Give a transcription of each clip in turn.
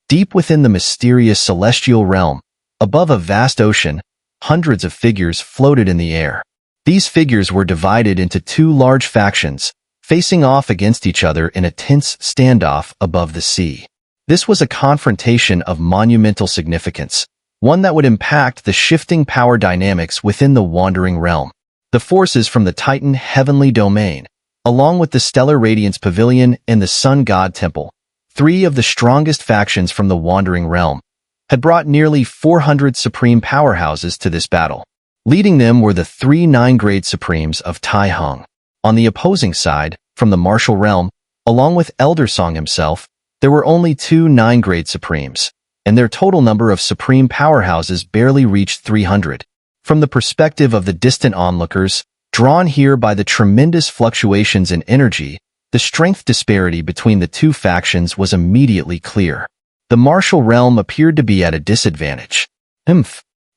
Deep within the mysterious celestial realm, above a vast ocean, hundreds of figures floated in the air. These figures were divided into two large factions, facing off against each other in a tense standoff above the sea. This was a confrontation of monumental significance, one that would impact the shifting power dynamics within the wandering realm. The forces from the Titan heavenly domain, along with the Stellar Radiance Pavilion and the Sun God Temple, three of the strongest factions from the wandering realm, had brought nearly 400 supreme powerhouses to this battle. Leading them were the three 9-grade supremes of Tai Heng. On the opposing side, from the martial realm, along with Elder Song himself, there were only two 9-grade supremes, and their total number of supreme powerhouses barely reached 300. From the perspective of the distant onlookers, drawn here by the tremendous fluctuations in energy, the strength disparity between the two factions was immediately clear. The martial realm appeared to be at a disadvantage.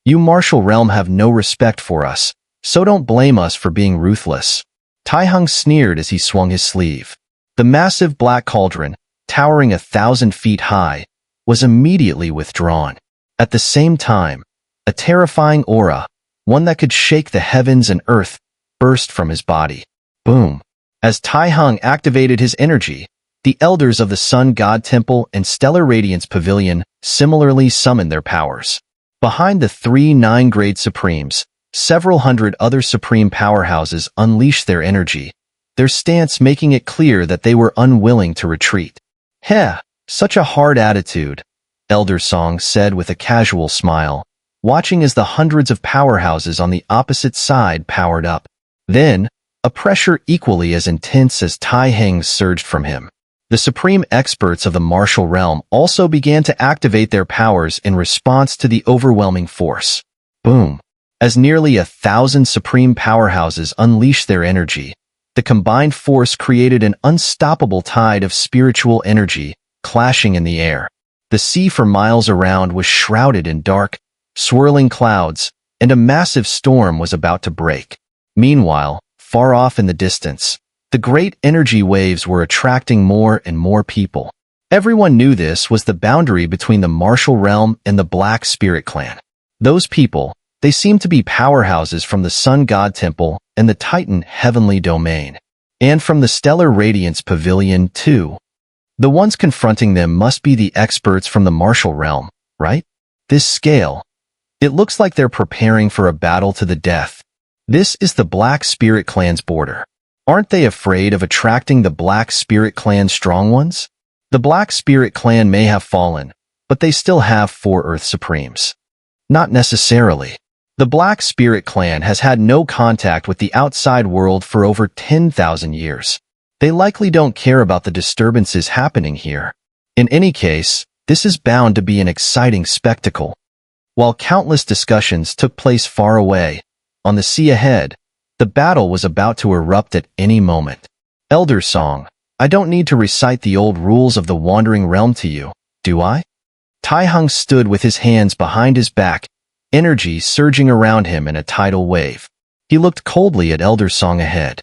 You martial realm have no respect for us, so don't blame us for being ruthless. Tai Heng sneered as he swung his sleeve. The massive black cauldron, towering 1,000 feet high, was immediately withdrawn. At the same time, a terrifying aura, one that could shake the heavens and earth, burst from his body. Boom! As Tai Heng activated his energy, the elders of the Sun God Temple and Stellar Radiance Pavilion similarly summoned their powers. Behind the three 9-grade supremes, several hundred other supreme powerhouses unleashed their energy, their stance making it clear that they were unwilling to retreat. Such a hard attitude, Elder Song said with a casual smile, watching as the hundreds of powerhouses on the opposite side powered up. Then, a pressure equally as intense as Tai Heng's surged from him. The supreme experts of the martial realm also began to activate their powers in response to the overwhelming force. Boom! As nearly 1,000 supreme powerhouses unleashed their energy, the combined force created an unstoppable tide of spiritual energy, clashing in the air. The sea for miles around was shrouded in dark, swirling clouds, and a massive storm was about to break. Meanwhile, far off in the distance, the great energy waves were attracting more and more people. Everyone knew this was the boundary between the martial realm and the Black Spirit Clan. Those people, they seemed to be powerhouses from the Sun God Temple and the Titan heavenly domain. And from the Stellar Radiance Pavilion, too. The ones confronting them must be the experts from the martial realm, right? This scale. It looks like they're preparing for a battle to the death. This is the Black Spirit Clan's border. Aren't they afraid of attracting the Black Spirit Clan's strong ones? The Black Spirit Clan may have fallen, but they still have 4 Earth Supremes. Not necessarily. The Black Spirit Clan has had no contact with the outside world for over 10,000 years. They likely don't care about the disturbances happening here. In any case, this is bound to be an exciting spectacle. While countless discussions took place far away, on the sea ahead, the battle was about to erupt at any moment. Elder Song, I don't need to recite the old rules of the Wandering Realm to you, do I? Tai Heng stood with his hands behind his back, energy surging around him in a tidal wave. He looked coldly at Elder Song ahead.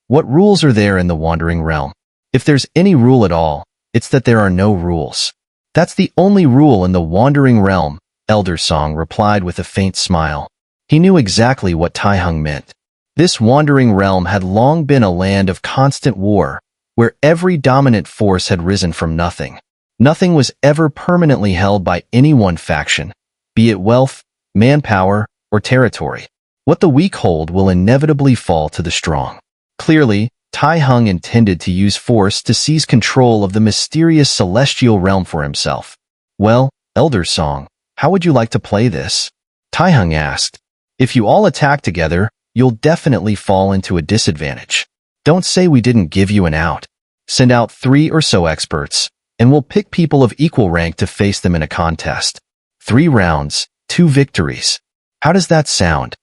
What rules are there in the Wandering Realm? If there's any rule at all, it's that there are no rules. That's the only rule in the Wandering Realm, Elder Song replied with a faint smile. He knew exactly what Tai Heng meant. This wandering realm had long been a land of constant war, where every dominant force had risen from nothing. Nothing was ever permanently held by any one faction, be it wealth, manpower, or territory. What the weak hold will inevitably fall to the strong. Clearly, Tai Heng intended to use force to seize control of the mysterious celestial realm for himself. Well, Elder Song, how would you like to play this? Tai Heng asked. If you all attack together, you'll definitely fall into a disadvantage. Don't say we didn't give you an out. Send out 3 or so experts, and we'll pick people of equal rank to face them in a contest. 3 rounds, 2 victories. How does that sound?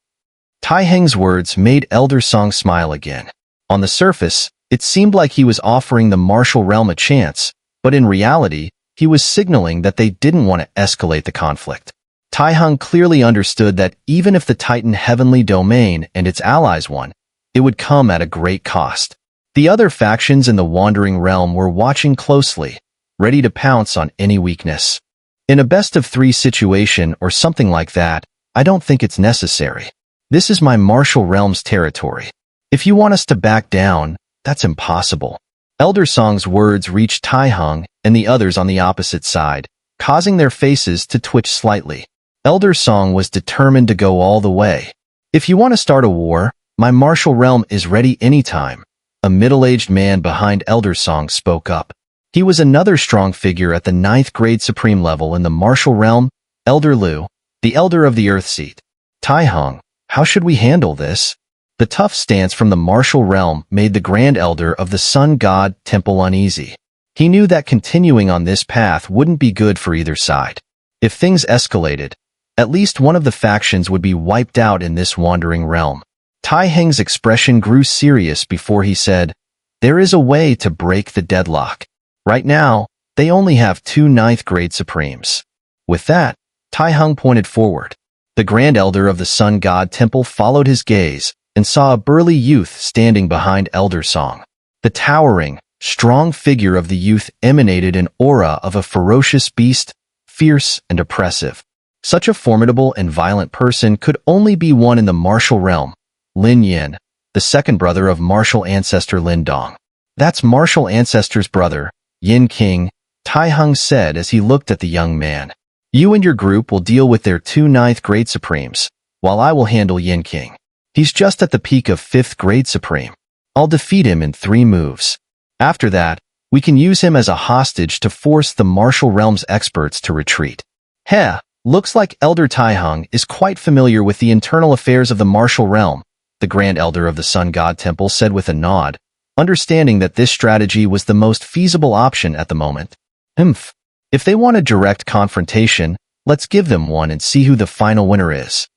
Tai Heng's words made Elder Song smile again. On the surface, it seemed like he was offering the martial realm a chance, but in reality, he was signaling that they didn't want to escalate the conflict. Tai Heng clearly understood that even if the Titan heavenly domain and its allies won, it would come at a great cost. The other factions in the Wandering Realm were watching closely, ready to pounce on any weakness. In a best-of-3 situation or something like that, I don't think it's necessary. This is my martial realm's territory. If you want us to back down, that's impossible. Elder Song's words reached Tai Heng and the others on the opposite side, causing their faces to twitch slightly. Elder Song was determined to go all the way. If you want to start a war, my martial realm is ready anytime. A middle-aged man behind Elder Song spoke up. He was another strong figure at the 9th grade supreme level in the martial realm, Elder Lu, the elder of the Earthseat. Tai Heng, how should we handle this? The tough stance from the martial realm made the Grand Elder of the Sun God Temple uneasy. He knew that continuing on this path wouldn't be good for either side. If things escalated, at least one of the factions would be wiped out in this wandering realm. Tai Heng's expression grew serious before he said, "There is a way to break the deadlock. Right now, they only have 2 9th grade supremes." With that, Tai Heng pointed forward. The Grand Elder of the Sun God Temple followed his gaze and saw a burly youth standing behind Elder Song. The towering, strong figure of the youth emanated an aura of a ferocious beast, fierce and oppressive. Such a formidable and violent person could only be one in the martial realm, Lin Yin, the second brother of martial ancestor Lin Dong. "That's martial ancestor's brother, Yin King," Tai Heng said as he looked at the young man. "You and your group will deal with their 2 9th grade supremes, while I will handle Yin King. He's just at the peak of 5th grade supreme. I'll defeat him in 3 moves. After that, we can use him as a hostage to force the martial realm's experts to retreat." Heh, looks like Elder Tai Heng is quite familiar with the internal affairs of the martial realm, the Grand Elder of the Sun God Temple said with a nod, understanding that this strategy was the most feasible option at the moment. If they want a direct confrontation, let's give them one and see who the final winner is,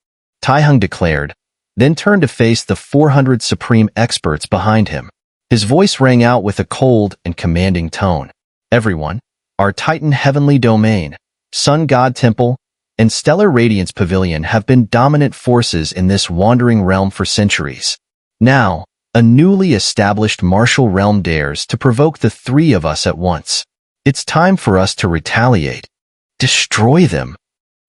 Tai Heng declared, then turned to face the 400 supreme experts behind him. His voice rang out with a cold and commanding tone. "Everyone, our Titan Heavenly Domain, Sun God Temple, and Stellar Radiance Pavilion have been dominant forces in this wandering realm for centuries. Now, a newly established martial realm dares to provoke the 3 of us at once. It's time for us to retaliate. Destroy them."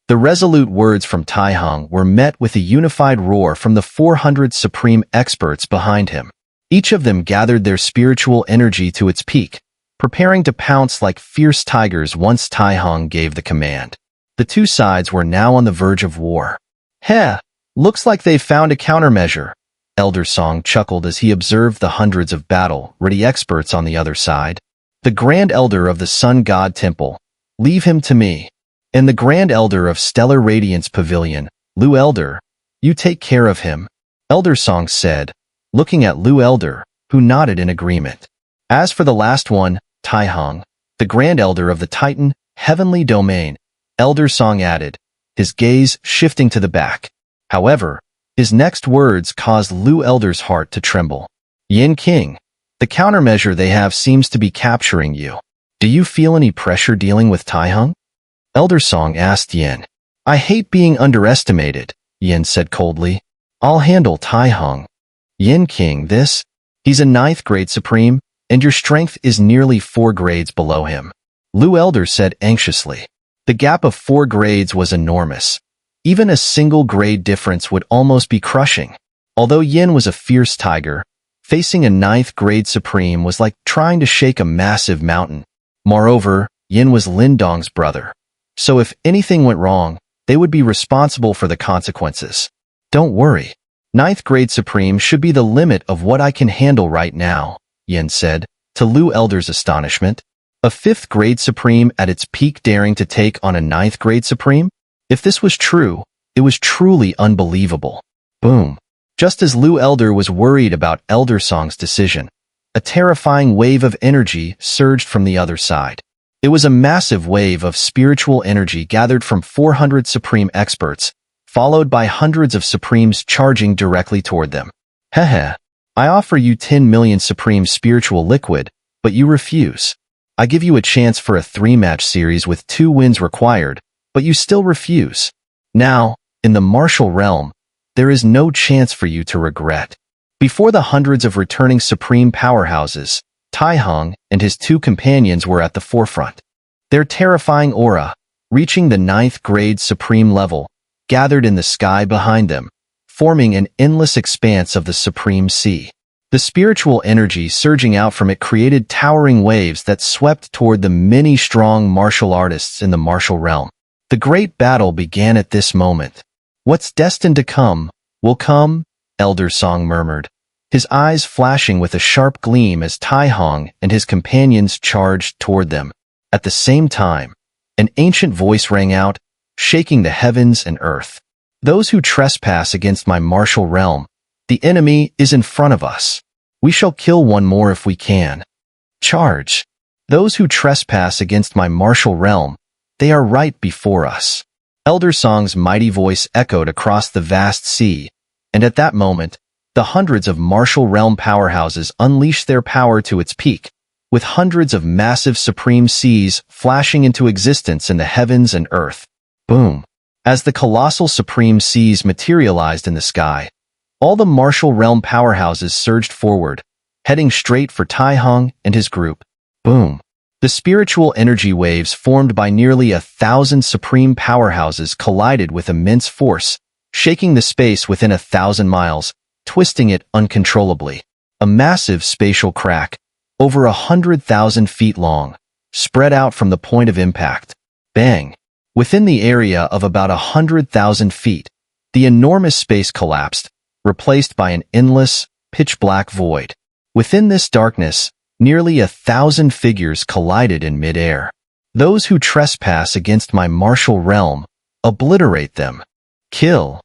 The resolute words from Tai Heng were met with a unified roar from the 400 supreme experts behind him. Each of them gathered their spiritual energy to its peak, preparing to pounce like fierce tigers once Tai Heng gave the command. The 2 sides were now on the verge of war. "Heh, looks like they've found a countermeasure," Elder Song chuckled as he observed the hundreds of battle-ready experts on the other side. "The Grand Elder of the Sun God Temple, leave him to me. And the Grand Elder of Stellar Radiance Pavilion, Lu Elder, you take care of him," Elder Song said, looking at Lu Elder, who nodded in agreement. As for the last one, Tai Heng, the Grand Elder of the Titan Heavenly Domain, Elder Song added, his gaze shifting to the back. However, his next words caused Lu Elder's heart to tremble. "Yin King, the countermeasure they have seems to be capturing you. Do you feel any pressure dealing with Tai Heng?" Elder Song asked Yin. "I hate being underestimated," Yin said coldly. "I'll handle Tai Heng." "Yin King, he's a 9th grade supreme, and your strength is nearly 4 grades below him," Lu Elder said anxiously. The gap of 4 grades was enormous. Even a single grade difference would almost be crushing. Although Yin was a fierce tiger, facing a 9th grade supreme was like trying to shake a massive mountain. Moreover, Yin was Lin Dong's brother. So if anything went wrong, they would be responsible for the consequences. "Don't worry. 9th grade supreme should be the limit of what I can handle right now," Yin said, to Lu Elder's astonishment. A 5th grade supreme at its peak daring to take on a 9th grade supreme? If this was true, it was truly unbelievable. Boom. Just as Lu Elder was worried about Elder Song's decision, a terrifying wave of energy surged from the other side. It was a massive wave of spiritual energy gathered from 400 supreme experts, followed by hundreds of supremes charging directly toward them. "Heh, I offer you 10 million supreme spiritual liquid, but you refuse. I give you a chance for a 3-match series with 2 wins required, but you still refuse. Now, in the martial realm, there is no chance for you to regret." Before the hundreds of returning supreme powerhouses, Tai Heng and his two companions were at the forefront. Their terrifying aura, reaching the 9th grade supreme level, gathered in the sky behind them, forming an endless expanse of the supreme sea. The spiritual energy surging out from it created towering waves that swept toward the many strong martial artists in the martial realm. The great battle began at this moment. "What's destined to come, will come," Elder Song murmured, his eyes flashing with a sharp gleam as Tai Heng and his companions charged toward them. At the same time, an ancient voice rang out, shaking the heavens and earth. "Those who trespass against my martial realm, the enemy is in front of us. We shall kill one more if we can. Charge! Those who trespass against my martial realm, they are right before us." Elder Song's mighty voice echoed across the vast sea, and at that moment, the hundreds of martial realm powerhouses unleashed their power to its peak, with hundreds of massive supreme seas flashing into existence in the heavens and earth. Boom! As the colossal supreme seas materialized in the sky, all the martial realm powerhouses surged forward, heading straight for Tai Heng and his group. Boom! The spiritual energy waves formed by nearly 1,000 supreme powerhouses collided with immense force, shaking the space within 1,000 miles, twisting it uncontrollably. A massive spatial crack, over 100,000 feet long, spread out from the point of impact. Bang! Within the area of about 100,000 feet, the enormous space collapsed, replaced by an endless, pitch-black void. Within this darkness, nearly 1,000 figures collided in mid-air. "Those who trespass against my martial realm, obliterate them. Kill!"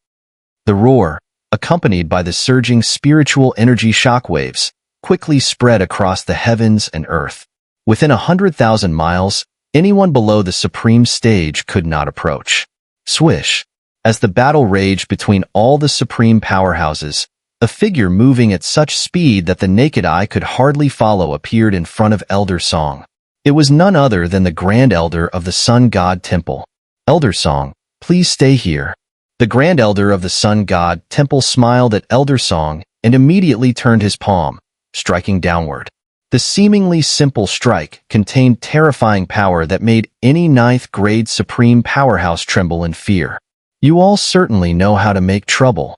The roar, accompanied by the surging spiritual energy shockwaves, quickly spread across the heavens and earth. Within 100,000 miles, anyone below the supreme stage could not approach. Swish! As the battle raged between all the supreme powerhouses, a figure moving at such speed that the naked eye could hardly follow appeared in front of Elder Song. It was none other than the Grand Elder of the Sun God Temple. "Elder Song, please stay here." The Grand Elder of the Sun God Temple smiled at Elder Song and immediately turned his palm, striking downward. The seemingly simple strike contained terrifying power that made any 9th grade supreme powerhouse tremble in fear. "You all certainly know how to make trouble."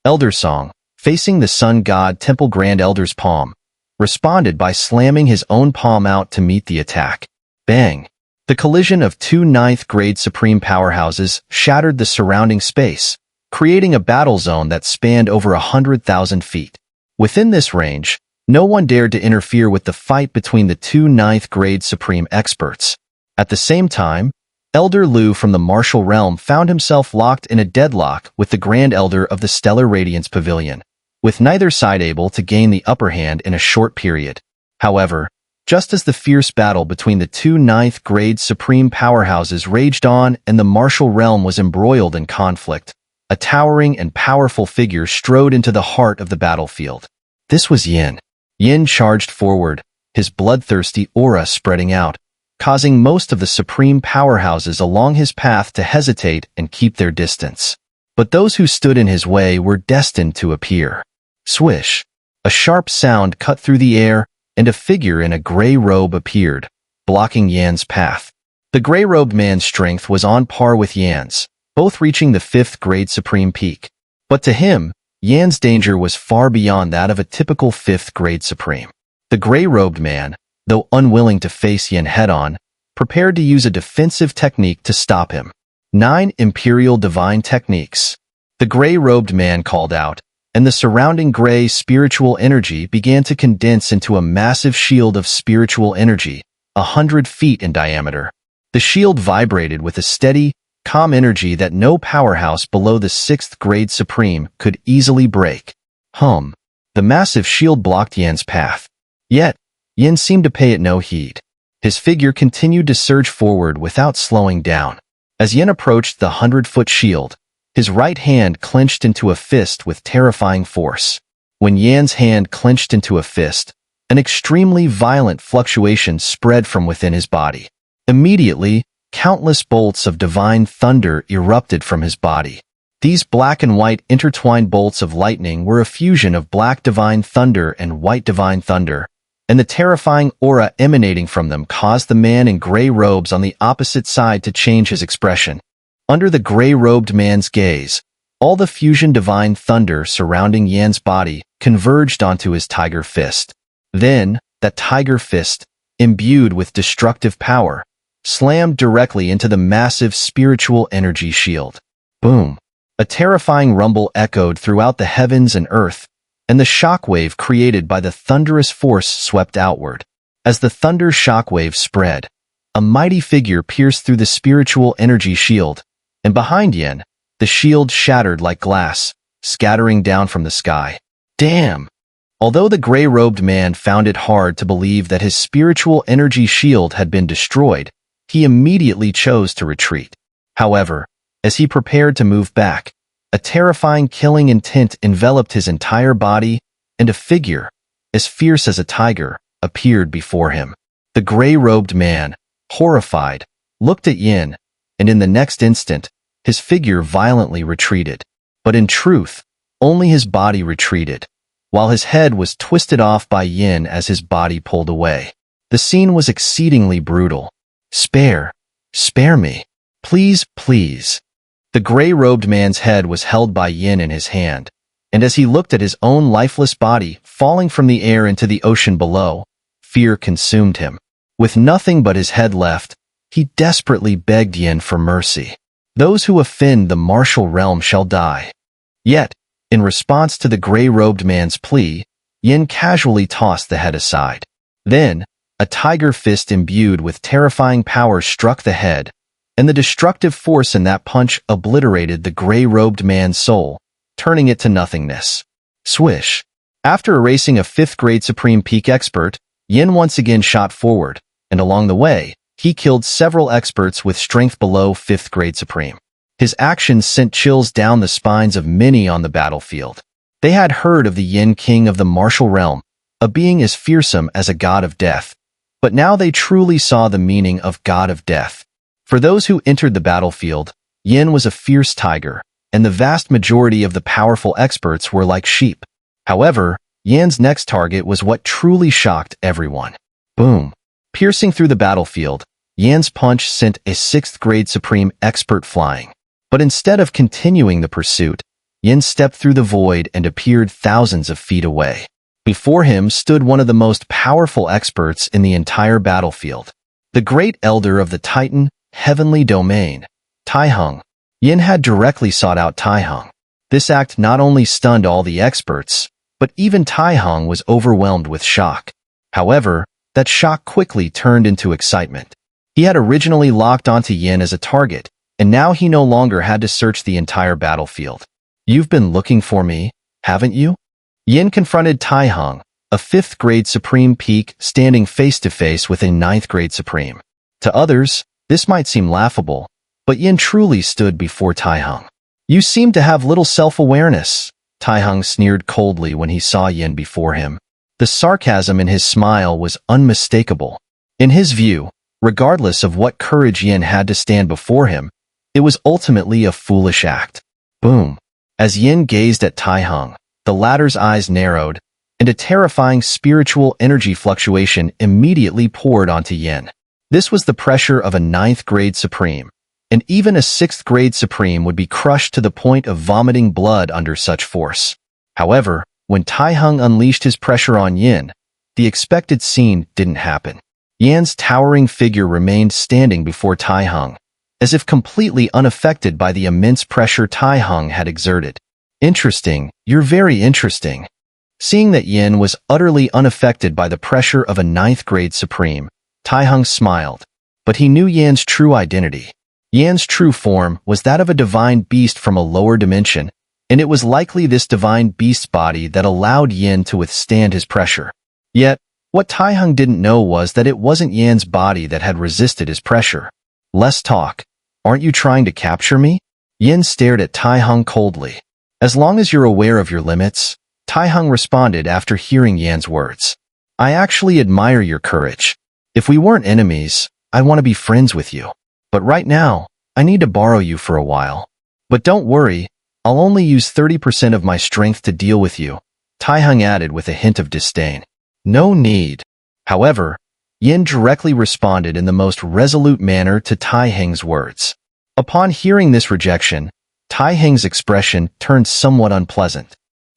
Elder Song, facing the Sun God Temple Grand Elder's palm, responded by slamming his own palm out to meet the attack. Bang! The collision of two 9th grade supreme powerhouses shattered the surrounding space, creating a battle zone that spanned over 100,000 feet. Within this range, no one dared to interfere with the fight between the two 9th grade supreme experts. At the same time, Elder Lu from the martial realm found himself locked in a deadlock with the Grand Elder of the Stellar Radiance Pavilion, with neither side able to gain the upper hand in a short period. However, just as the fierce battle between the two 9th grade supreme powerhouses raged on and the martial realm was embroiled in conflict, a towering and powerful figure strode into the heart of the battlefield. This was Yin. Yin charged forward, his bloodthirsty aura spreading out, causing most of the supreme powerhouses along his path to hesitate and keep their distance. But those who stood in his way were destined to appear. Swish! A sharp sound cut through the air, and a figure in a gray robe appeared, blocking Yan's path. The gray-robed man's strength was on par with Yan's, both reaching the 5th grade supreme peak. But to him, Yan's danger was far beyond that of a typical 5th grade supreme. The gray-robed man, though unwilling to face Yin head-on, prepared to use a defensive technique to stop him. 9 Imperial Divine Techniques. The gray-robed man called out, and the surrounding gray spiritual energy began to condense into a massive shield of spiritual energy, 100 feet in diameter. The shield vibrated with a steady, calm energy that no powerhouse below the 6th grade supreme could easily break. The massive shield blocked Yan's path. Yet, Yin seemed to pay it no heed. His figure continued to surge forward without slowing down. As Yin approached the 100-foot shield, his right hand clenched into a fist with terrifying force. When Yan's hand clenched into a fist, an extremely violent fluctuation spread from within his body. Immediately, countless bolts of divine thunder erupted from his body. These black and white intertwined bolts of lightning were a fusion of black divine thunder and white divine thunder, and the terrifying aura emanating from them caused the man in gray robes on the opposite side to change his expression. Under the gray-robed man's gaze, all the fusion divine thunder surrounding Yan's body converged onto his tiger fist. Then, that tiger fist, imbued with destructive power, slammed directly into the massive spiritual energy shield. Boom! A terrifying rumble echoed throughout the heavens and earth, and the shockwave created by the thunderous force swept outward. As the thunder shockwave spread, a mighty figure pierced through the spiritual energy shield, and behind Yin, the shield shattered like glass, scattering down from the sky. Damn! Although the gray-robed man found it hard to believe that his spiritual energy shield had been destroyed, he immediately chose to retreat. However, as he prepared to move back, a terrifying killing intent enveloped his entire body, and a figure, as fierce as a tiger, appeared before him. The gray-robed man, horrified, looked at Yin, and in the next instant, his figure violently retreated. But in truth, only his body retreated, while his head was twisted off by Yin as his body pulled away. The scene was exceedingly brutal. Spare me. Please, please. The gray-robed man's head was held by Yin in his hand, and as he looked at his own lifeless body falling from the air into the ocean below, fear consumed him. With nothing but his head left, he desperately begged Yin for mercy. Those who offend the martial realm shall die. Yet, in response to the gray-robed man's plea, Yin casually tossed the head aside. Then, a tiger fist imbued with terrifying power struck the head, and the destructive force in that punch obliterated the gray-robed man's soul, turning it to nothingness. Swish! After erasing a 5th-grade Supreme Peak expert, Yin once again shot forward, and along the way, he killed several experts with strength below 5th grade Supreme. His actions sent chills down the spines of many on the battlefield. They had heard of the Yin King of the martial realm, a being as fearsome as a god of death, but now they truly saw the meaning of god of death. For those who entered the battlefield, Yin was a fierce tiger, and the vast majority of the powerful experts were like sheep. However, Yin's next target was what truly shocked everyone. Boom! Piercing through the battlefield, Yin's punch sent a 6th grade Supreme expert flying. But instead of continuing the pursuit, Yin stepped through the void and appeared thousands of feet away. Before him stood one of the most powerful experts in the entire battlefield, the great elder of the Titan, heavenly domain, Tai Heng. Yin had directly sought out Tai Heng. This act not only stunned all the experts, but even Tai Heng was overwhelmed with shock. However, that shock quickly turned into excitement. He had originally locked onto Yin as a target, and now he no longer had to search the entire battlefield. You've been looking for me, haven't you? Yin confronted Tai Heng, a 5th grade Supreme Peak standing face-to-face with a 9th grade Supreme. To others, this might seem laughable, but Yin truly stood before Tai Heng. You seem to have little self-awareness, Tai Heng sneered coldly when he saw Yin before him. The sarcasm in his smile was unmistakable. In his view, regardless of what courage Yin had to stand before him, it was ultimately a foolish act. Boom! As Yin gazed at Tai Heng, the latter's eyes narrowed, and a terrifying spiritual energy fluctuation immediately poured onto Yin. This was the pressure of a 9th grade Supreme, and even a 6th grade Supreme would be crushed to the point of vomiting blood under such force. However, when Tai Heng unleashed his pressure on Yin, the expected scene didn't happen. Yin's towering figure remained standing before Tai Heng, as if completely unaffected by the immense pressure Tai Heng had exerted. Interesting, you're very interesting. Seeing that Yin was utterly unaffected by the pressure of a 9th grade Supreme, Tai Heng smiled, but he knew Yin's true identity. Yin's true form was that of a divine beast from a lower dimension, and it was likely this divine beast's body that allowed Yin to withstand his pressure. Yet, what Tai Heng didn't know was that it wasn't Yin's body that had resisted his pressure. Less talk. Aren't you trying to capture me? Yin stared at Tai Heng coldly. As long as you're aware of your limits, Tai Heng responded after hearing Yin's words. I actually admire your courage. If we weren't enemies, I want to be friends with you. But right now, I need to borrow you for a while. But don't worry, I'll only use 30% of my strength to deal with you, Tai Heng added with a hint of disdain. No need. However, Yin directly responded in the most resolute manner to Tai Heng's words. Upon hearing this rejection, Tai Heng's expression turned somewhat unpleasant.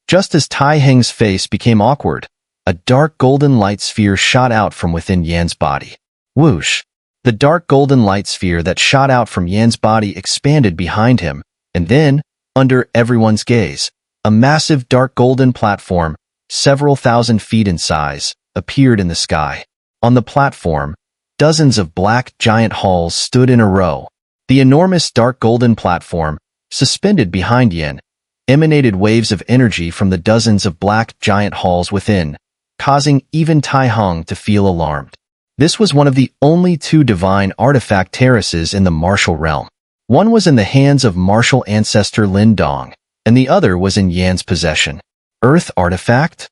Just as Tai Heng's face became awkward, a dark golden light sphere shot out from within Yan's body. Whoosh! The dark golden light sphere that shot out from Yan's body expanded behind him, and then, under everyone's gaze, a massive dark golden platform, several thousand feet in size, appeared in the sky. On the platform, dozens of black giant halls stood in a row. The enormous dark golden platform, suspended behind Yin, emanated waves of energy from the dozens of black giant halls within, causing even Tai Heng to feel alarmed. This was one of the only two divine artifact terraces in the martial realm. One was in the hands of martial ancestor Lin Dong, and the other was in Yan's possession. Earth artifact?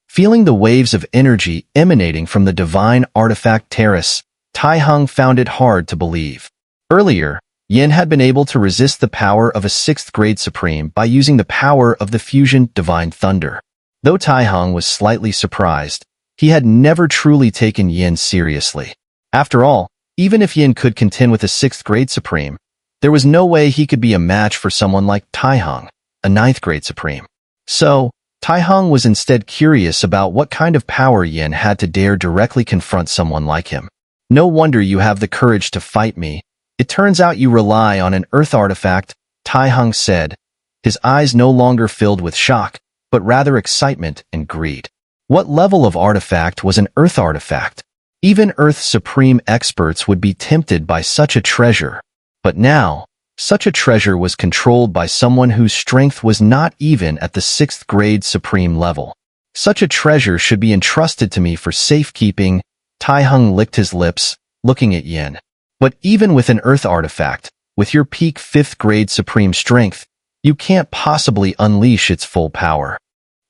Feeling the waves of energy emanating from the divine artifact terrace, Tai Heng found it hard to believe. Earlier, Yin had been able to resist the power of a 6th grade supreme by using the power of the fusion divine thunder. Though Tai Heng was slightly surprised, he had never truly taken Yin seriously. After all, even if Yin could contend with a 6th grade supreme, there was no way he could be a match for someone like Tai Heng, a 9th grade supreme. So, Tai Heng was instead curious about what kind of power Yin had to dare directly confront someone like him. No wonder you have the courage to fight me. It turns out you rely on an earth artifact, Tai Heng said, his eyes no longer filled with shock, but rather excitement and greed. What level of artifact was an earth artifact? Even Earth's supreme experts would be tempted by such a treasure. But now, such a treasure was controlled by someone whose strength was not even at the 6th grade supreme level. Such a treasure should be entrusted to me for safekeeping. Tai Heng licked his lips, looking at Yin. But even with an earth artifact, with your peak 5th grade supreme strength, you can't possibly unleash its full power.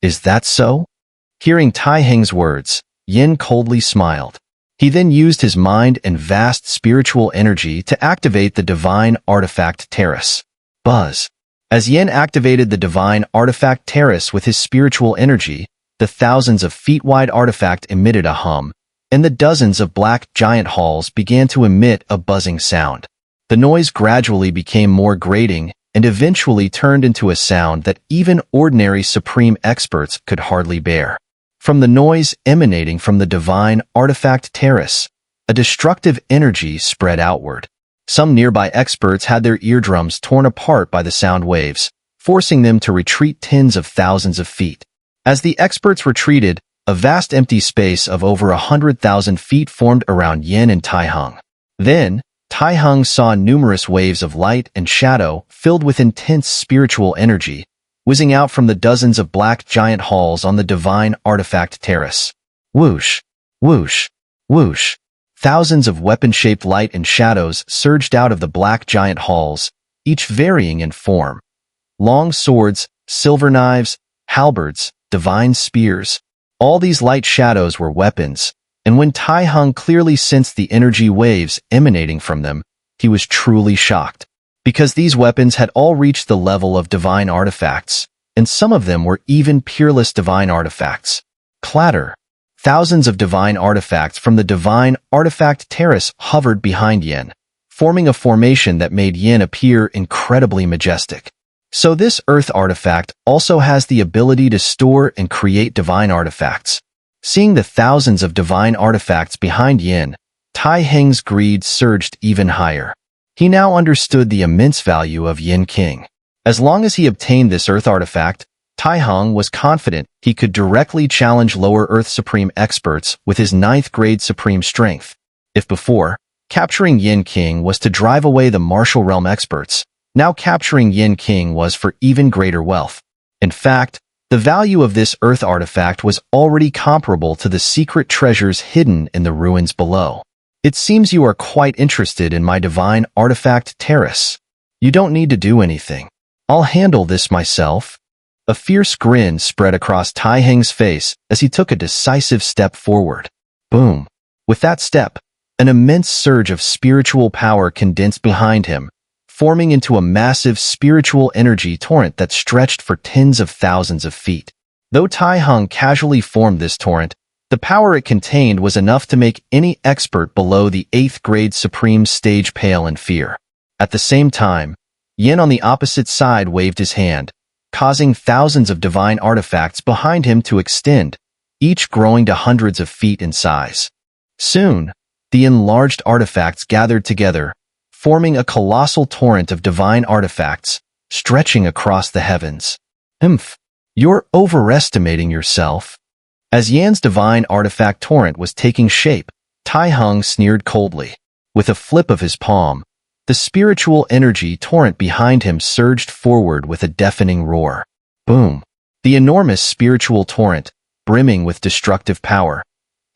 Is that so? Hearing Tai Heng's words, Yin coldly smiled. He then used his mind and vast spiritual energy to activate the divine artifact Terrace. Buzz. As Yin activated the divine artifact Terrace with his spiritual energy, the thousands of feet-wide artifact emitted a hum, and the dozens of black giant halls began to emit a buzzing sound. The noise gradually became more grating and eventually turned into a sound that even ordinary supreme experts could hardly bear. From the noise emanating from the divine artifact Terrace, a destructive energy spread outward. Some nearby experts had their eardrums torn apart by the sound waves, forcing them to retreat tens of thousands of feet. As the experts retreated, a vast empty space of over 100,000 feet formed around Yin and Tai Heng. Then, Tai Heng saw numerous waves of light and shadow filled with intense spiritual energy, whizzing out from the dozens of black giant halls on the divine artifact Terrace. Whoosh, whoosh, whoosh. Thousands of weapon-shaped light and shadows surged out of the black giant halls, each varying in form. Long swords, silver knives, halberds, divine spears. All these light shadows were weapons, and when Tai Heng clearly sensed the energy waves emanating from them, he was truly shocked. Because these weapons had all reached the level of divine artifacts, and some of them were even peerless divine artifacts. Clatter. Thousands of divine artifacts from the divine artifact Terrace hovered behind Yin, forming a formation that made Yin appear incredibly majestic. So this earth artifact also has the ability to store and create divine artifacts. Seeing the thousands of divine artifacts behind Yin, Tai Heng's greed surged even higher. He now understood the immense value of Yin King. As long as he obtained this earth artifact, Tai Heng was confident he could directly challenge lower Earth Supreme experts with his 9th grade supreme strength. If before, capturing Yin King was to drive away the martial realm experts, now capturing Yin King was for even greater wealth. In fact, the value of this earth artifact was already comparable to the secret treasures hidden in the ruins below. It seems you are quite interested in my divine artifact Terrace. You don't need to do anything. I'll handle this myself. A fierce grin spread across Tai Heng's face as he took a decisive step forward. Boom. With that step, an immense surge of spiritual power condensed behind him, forming into a massive spiritual energy torrent that stretched for tens of thousands of feet. Though Tai Heng casually formed this torrent, The power it contained was enough to make any expert below the 8th grade supreme stage pale in fear. At the same time, Yin on the opposite side waved his hand, causing thousands of divine artifacts behind him to extend, each growing to hundreds of feet in size. Soon, the enlarged artifacts gathered together, forming a colossal torrent of divine artifacts, stretching across the heavens. You're overestimating yourself. As Yan's divine artifact torrent was taking shape, Tai Heng sneered coldly. With a flip of his palm, the spiritual energy torrent behind him surged forward with a deafening roar. Boom! The enormous spiritual torrent, brimming with destructive power,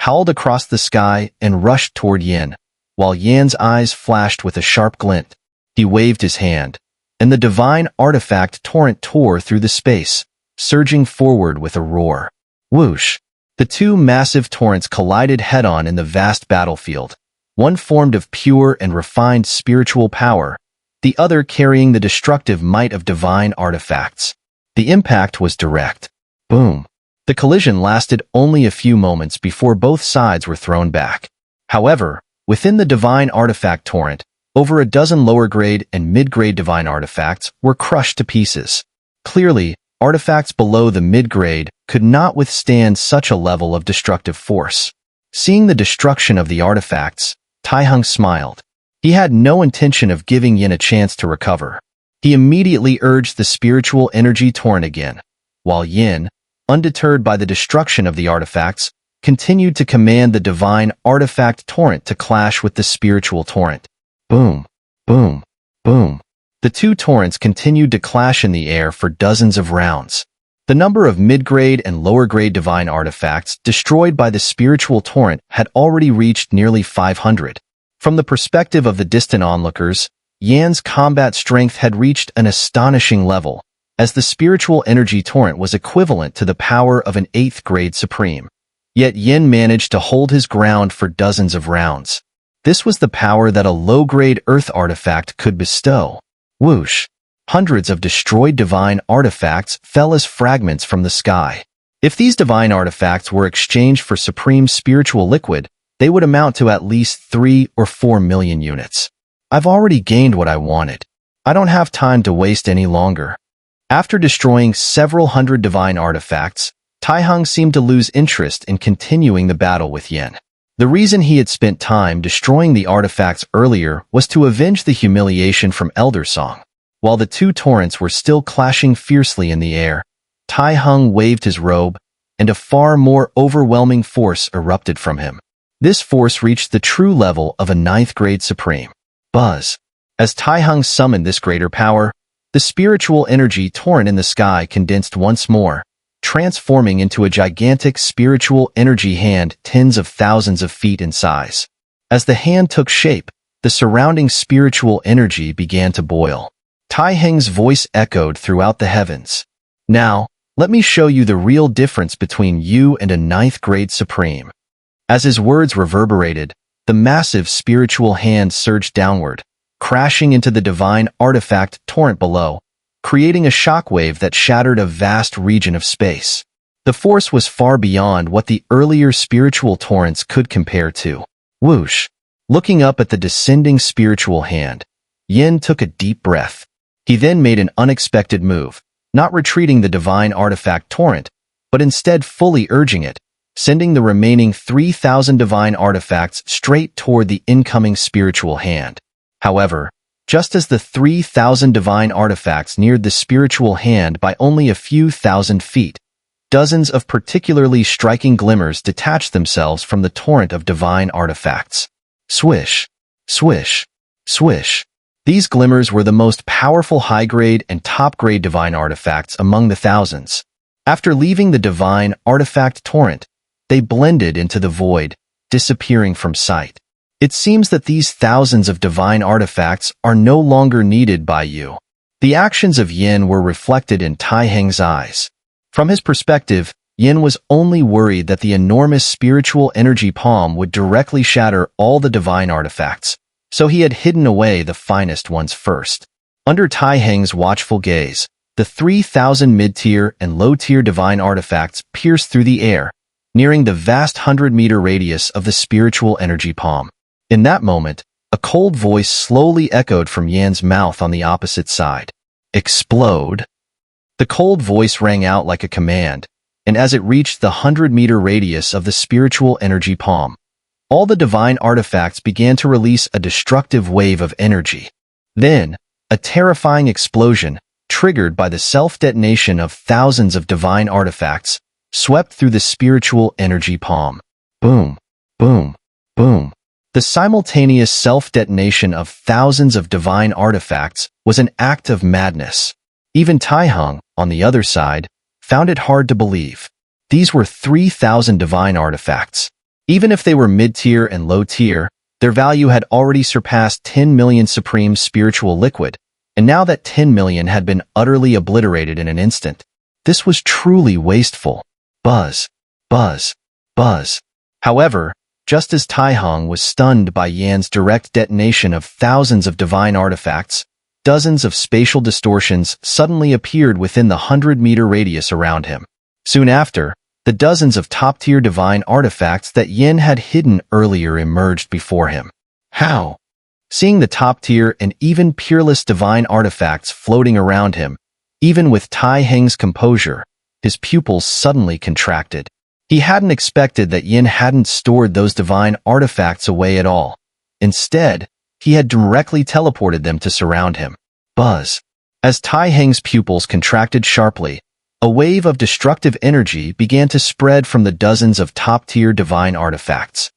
howled across the sky and rushed toward Yin, while Yan's eyes flashed with a sharp glint. He waved his hand, and the divine artifact torrent tore through the space, surging forward with a roar. Whoosh! The two massive torrents collided head-on in the vast battlefield, one formed of pure and refined spiritual power, the other carrying the destructive might of divine artifacts. The impact was direct. Boom! The collision lasted only a few moments before both sides were thrown back. However, within the divine artifact torrent, over a dozen lower-grade and mid-grade divine artifacts were crushed to pieces. Clearly, artifacts below the mid-grade could not withstand such a level of destructive force. Seeing the destruction of the artifacts, Tai Heng smiled. He had no intention of giving Yin a chance to recover. He immediately urged the spiritual energy torrent again, while Yin, undeterred by the destruction of the artifacts, continued to command the divine artifact torrent to clash with the spiritual torrent. Boom! Boom! Boom! The two torrents continued to clash in the air for dozens of rounds. The number of mid-grade and lower-grade divine artifacts destroyed by the spiritual torrent had already reached nearly 500. From the perspective of the distant onlookers, Yan's combat strength had reached an astonishing level, as the spiritual energy torrent was equivalent to the power of an 8th grade supreme. Yet Yin managed to hold his ground for dozens of rounds. This was the power that a low-grade earth artifact could bestow. Whoosh! Hundreds of destroyed divine artifacts fell as fragments from the sky. If these divine artifacts were exchanged for supreme spiritual liquid, they would amount to at least 3 or 4 million units. I've already gained what I wanted. I don't have time to waste any longer. After destroying several hundred divine artifacts, Tai Heng seemed to lose interest in continuing the battle with Yin. The reason he had spent time destroying the artifacts earlier was to avenge the humiliation from Elder Song. While the two torrents were still clashing fiercely in the air, Tai Heng waved his robe, and a far more overwhelming force erupted from him. This force reached the true level of a 9th grade supreme. Buzz! As Tai Heng summoned this greater power, the spiritual energy torrent in the sky condensed once more, transforming into a gigantic spiritual energy hand tens of thousands of feet in size. As the hand took shape, the surrounding spiritual energy began to boil. Tai Heng's voice echoed throughout the heavens. Now, let me show you the real difference between you and a 9th grade supreme. As his words reverberated, the massive spiritual hand surged downward, crashing into the divine artifact torrent below, creating a shockwave that shattered a vast region of space. The force was far beyond what the earlier spiritual torrents could compare to. Whoosh! Looking up at the descending spiritual hand, Yin took a deep breath. He then made an unexpected move, not retreating the divine artifact torrent, but instead fully urging it, sending the remaining 3,000 divine artifacts straight toward the incoming spiritual hand. However, just as the 3,000 divine artifacts neared the spiritual hand by only a few thousand feet, dozens of particularly striking glimmers detached themselves from the torrent of divine artifacts. Swish! Swish! Swish! These glimmers were the most powerful high-grade and top-grade divine artifacts among the thousands. After leaving the divine artifact torrent, they blended into the void, disappearing from sight. It seems that these thousands of divine artifacts are no longer needed by you. The actions of Yin were reflected in Tai Heng's eyes. From his perspective, Yin was only worried that the enormous spiritual energy palm would directly shatter all the divine artifacts, so he had hidden away the finest ones first. Under Tai Heng's watchful gaze, the 3,000 mid-tier and low-tier divine artifacts pierced through the air, nearing the vast 100-meter radius of the spiritual energy palm. In that moment, a cold voice slowly echoed from Yan's mouth on the opposite side. Explode. The cold voice rang out like a command, and as it reached the 100-meter radius of the spiritual energy palm, all the divine artifacts began to release a destructive wave of energy. Then, a terrifying explosion, triggered by the self-detonation of thousands of divine artifacts, swept through the spiritual energy palm. Boom, boom, boom. The simultaneous self-detonation of thousands of divine artifacts was an act of madness. Even Tai Heng, on the other side, found it hard to believe. These were 3,000 divine artifacts. Even if they were mid-tier and low-tier, their value had already surpassed 10 million supreme spiritual liquid, and now that 10 million had been utterly obliterated in an instant. This was truly wasteful. Buzz, buzz, buzz. However, just as Tai Heng was stunned by Yan's direct detonation of thousands of divine artifacts, dozens of spatial distortions suddenly appeared within the 100-meter radius around him. Soon after, the dozens of top-tier divine artifacts that Yin had hidden earlier emerged before him. How? Seeing the top-tier and even peerless divine artifacts floating around him, even with Tai Heng's composure, his pupils suddenly contracted. He hadn't expected that Yin hadn't stored those divine artifacts away at all. Instead, he had directly teleported them to surround him. Buzz. As Tai Heng's pupils contracted sharply, a wave of destructive energy began to spread from the dozens of top-tier divine artifacts.